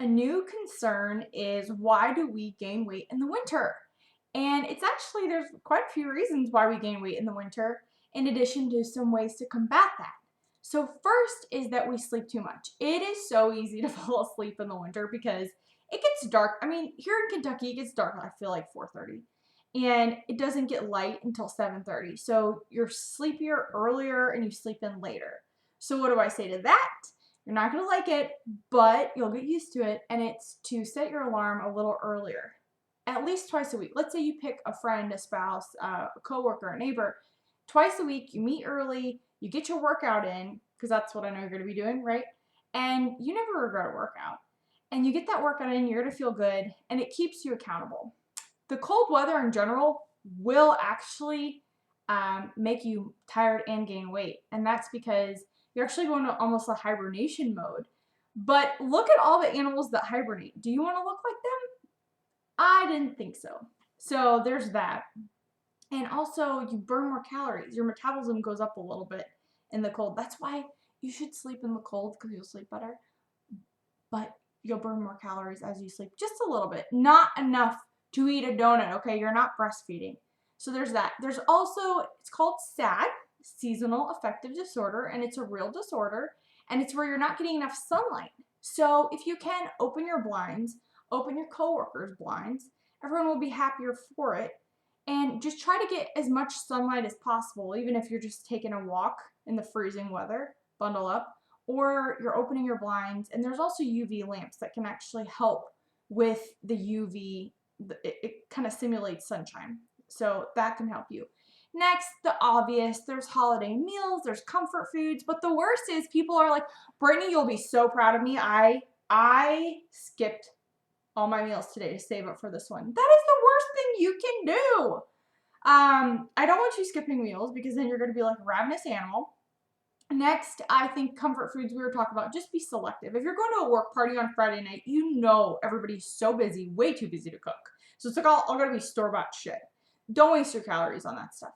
A new concern is why do we gain weight in the winter? And it's actually, there's quite a few reasons why we gain weight in the winter, in addition to some ways to combat that. So, first is that we sleep too much. It is so easy to fall asleep in the winter because it gets dark. I mean, here in Kentucky, it gets dark, I feel like 4:30. And it doesn't get light until 7:30. So you're sleepier earlier and you sleep in later. So what do I say to that? You're not going to like it, but you'll get used to it, and it's to set your alarm a little earlier, at least twice a week. Let's say you pick a friend, a spouse, a coworker, a neighbor. Twice a week, you meet early, you get your workout in, because that's what I know you're going to be doing, right? And you never regret a workout. And you get that workout in, you're going to feel good, and it keeps you accountable. The cold weather in general will actually make you tired and gain weight, and that's because you're actually going to almost a hibernation mode. But look at all the animals that hibernate. Do you want to look like them? I didn't think so. So there's that. And also, you burn more calories. Your metabolism goes up a little bit in the cold. That's why you should sleep in the cold, because you'll sleep better. But you'll burn more calories as you sleep, just a little bit. Not enough to eat a donut, okay? You're not breastfeeding. So there's that. There's also, it's called SAD, seasonal affective disorder, and it's a real disorder, and it's where you're not getting enough sunlight. So if you can, open your blinds, open your coworkers' blinds. Everyone will be happier for it. And just try to get as much sunlight as possible, even if you're just taking a walk in the freezing weather. Bundle up. Or you're opening your blinds, and there's also UV lamps that can actually help with the UV. It kind of simulates sunshine, so that can help you. Next, the obvious, there's holiday meals, there's comfort foods, but the worst is people are like, Brittany, you'll be so proud of me. I skipped all my meals today to save up for this one. That is the worst thing you can do. I don't want you skipping meals, because then you're going to be like a ravenous animal. Next, I think comfort foods we were talking about, just be selective. If you're going to a work party on Friday night, you know everybody's so busy, way too busy to cook. So it's like all going to be store-bought shit. Don't waste your calories on that stuff.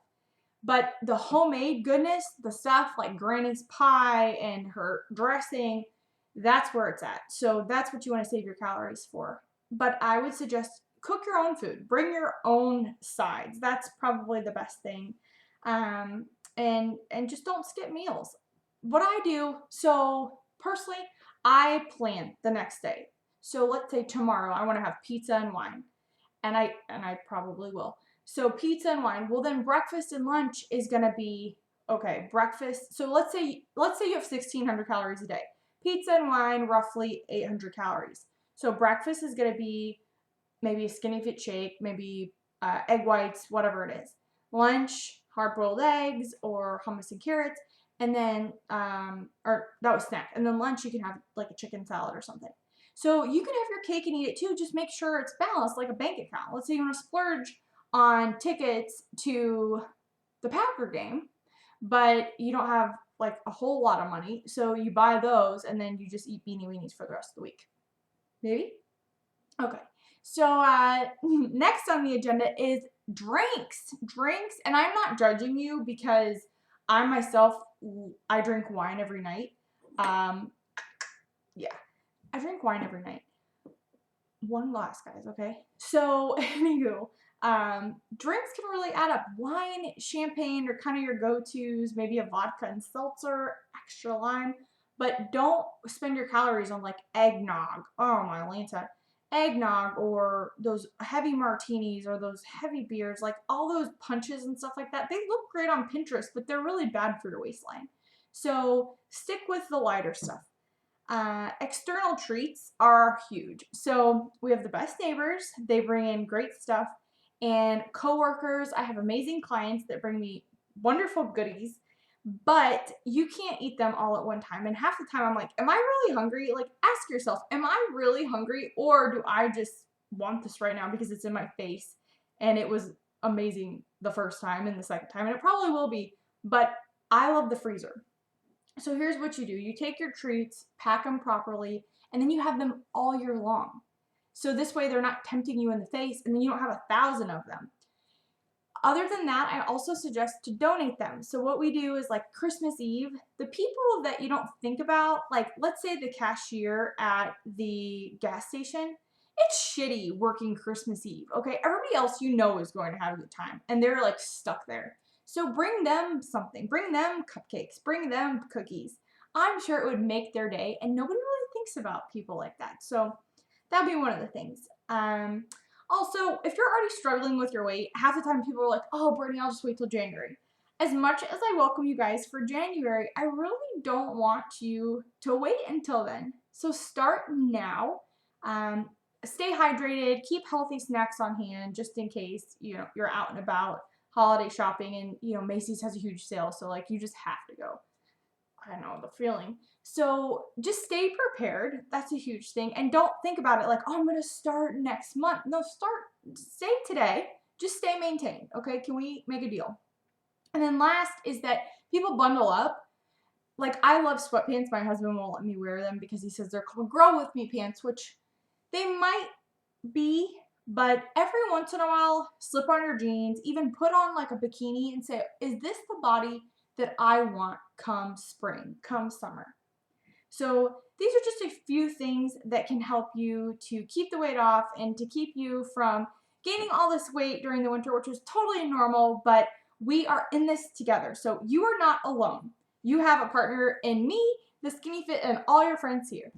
But the homemade goodness, the stuff like Granny's pie and her dressing, that's where it's at. So that's what you want to save your calories for. But I would suggest cook your own food. Bring your own sides. That's probably the best thing. And just don't skip meals. What I do, so personally, I plan the next day. So let's say tomorrow I want to have pizza and wine, and I probably will. So pizza and wine. Well, then breakfast and lunch is gonna be okay. Breakfast. So let's say you have 1,600 calories a day. Pizza and wine, roughly 800 calories. So breakfast is gonna be maybe a skinny fit shake, maybe egg whites, whatever it is. Lunch, hard boiled eggs or hummus and carrots, and then or that was snack. And then lunch you can have like a chicken salad or something. So you can have your cake and eat it too. Just make sure it's balanced, like a bank account. Let's say you want to splurge on tickets to the Packer game, but you don't have like a whole lot of money, so you buy those and then you just eat beanie weenies for the rest of the week. Maybe? Okay. So next on the agenda is drinks. Drinks, and I'm not judging you because I myself I drink wine every night. Um, yeah, I drink wine every night. One glass, guys. Okay. So anywho, drinks can really add up. Wine, champagne are kind of your go-tos. Maybe a vodka and seltzer, extra lime. But don't spend your calories on like eggnog. Oh my Lanta. Eggnog or those heavy martinis or those heavy beers, like all those punches and stuff like that. They look great on Pinterest, but they're really bad for your waistline. So stick with the lighter stuff. External treats are huge. So we have the best neighbors. They bring in great stuff. And coworkers, I have amazing clients that bring me wonderful goodies, but you can't eat them all at one time. And half the time I'm like, am I really hungry? Like, ask yourself, am I really hungry, or do I just want this right now because it's in my face and it was amazing the first time and the second time, and it probably will be, but I love the freezer. So here's what you do. You take your treats, pack them properly, and then you have them all year long. So this way they're not tempting you in the face, and then you don't have 1,000 of them. Other than that, I also suggest to donate them. So what we do is like Christmas Eve, the people that you don't think about, like let's say the cashier at the gas station, it's shitty working Christmas Eve. Okay, everybody else you know is going to have a good time and they're like stuck there. So bring them something, bring them cupcakes, bring them cookies. I'm sure it would make their day and nobody really thinks about people like that. So that'd be one of the things. Also, if you're already struggling with your weight, half the time people are like, oh, Brittany, I'll just wait till January. As much as I welcome you guys for January, I really don't want you to wait until then. So start now. Um, Stay hydrated, keep healthy snacks on hand just in case, you're out and about holiday shopping and, Macy's has a huge sale. So like you just have to go. I know the feeling. So just stay prepared. That's a huge thing. And don't think about it like, oh, I'm going to start next month. No, stay today. Just stay maintained. Okay. Can we make a deal? And then last is that people bundle up. Like I love sweatpants. My husband won't let me wear them because he says they're called grow with me pants, which they might be, but every once in a while, slip on your jeans, even put on like a bikini and say, is this the body that I want come spring, come summer? So these are just a few things that can help you to keep the weight off and to keep you from gaining all this weight during the winter, which is totally normal, but we are in this together. So you are not alone. You have a partner in me, the Skinny Fit, and all your friends here.